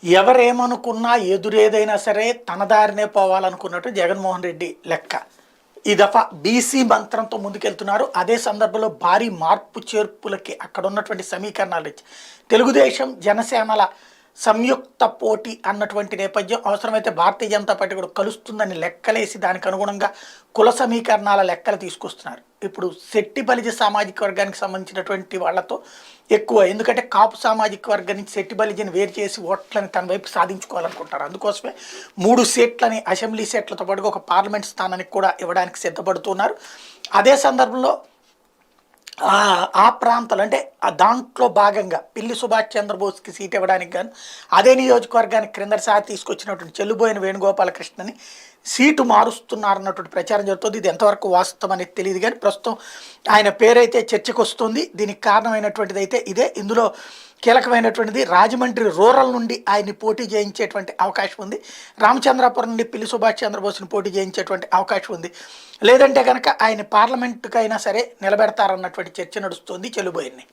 ఎవరేమనుకున్నా ఎదురేదైనా సరే తన దారినే పోవాలనుకున్నట్టు జగన్మోహన్ రెడ్డి లెక్క. ఈ దఫా బీసీ మంత్రంతో ముందుకెళ్తున్నారు. అదే సందర్భంలో భారీ మార్పు చేర్పులకి అక్కడ ఉన్నటువంటి సమీకరణాలు ఇచ్చి తెలుగుదేశం జనసేనల సంయుక్త పోటీ అన్నటువంటి నేపథ్యం, అవసరమైతే భారతీయ జనతా పార్టీ కూడా కలుస్తుందని లెక్కలేసి దానికి అనుగుణంగా కుల సమీకరణాల లెక్కలు తీసుకొస్తున్నారు. ఇప్పుడు శెట్టి బలిజ సామాజిక వర్గానికి సంబంధించినటువంటి వాళ్ళతో ఎక్కువ, ఎందుకంటే కాపు సామాజిక వర్గం నుంచి శెట్టి బలిజని వేరు చేసి ఓట్లని తన వైపు సాధించుకోవాలనుకుంటారు. అందుకోసమే 3 సీట్లని అసెంబ్లీ సీట్లతో పాటుగా ఒక పార్లమెంట్ స్థానానికి కూడా ఇవ్వడానికి సిద్ధపడుతున్నారు. అదే సందర్భంలో ఆ ప్రాంతాలు అంటే దాంట్లో భాగంగా పిల్లి సుభాష్ చంద్రబోస్కి సీట్ ఇవ్వడానికి గాను అదే నియోజకవర్గానికి క్రిందసారి తీసుకొచ్చినటువంటి చెల్లుబోయిన వేణుగోపాలకృష్ణని సీటు మారుస్తున్నారన్నటువంటి ప్రచారం జరుగుతుంది. ఇది ఎంతవరకు వాస్తవం అనేది తెలియదు, కానీ ప్రస్తుతం ఆయన పేరైతే చర్చకు వస్తుంది. దీనికి కారణమైనటువంటిది అయితే ఇదే. ఇందులో కీలకమైనటువంటిది రాజమండ్రి రూరల్ నుండి ఆయన్ని పోటీ చేయించేటువంటి అవకాశం ఉంది. రామచంద్రాపురం నుండి పిల్లి సుభాష్ చంద్రబోస్ని పోటీ చేయించేటువంటి అవకాశం ఉంది. లేదంటే కనుక ఆయన పార్లమెంటుకైనా సరే నిలబెడతారన్నటువంటి చర్చ నడుస్తుంది చెల్లుబోయిని.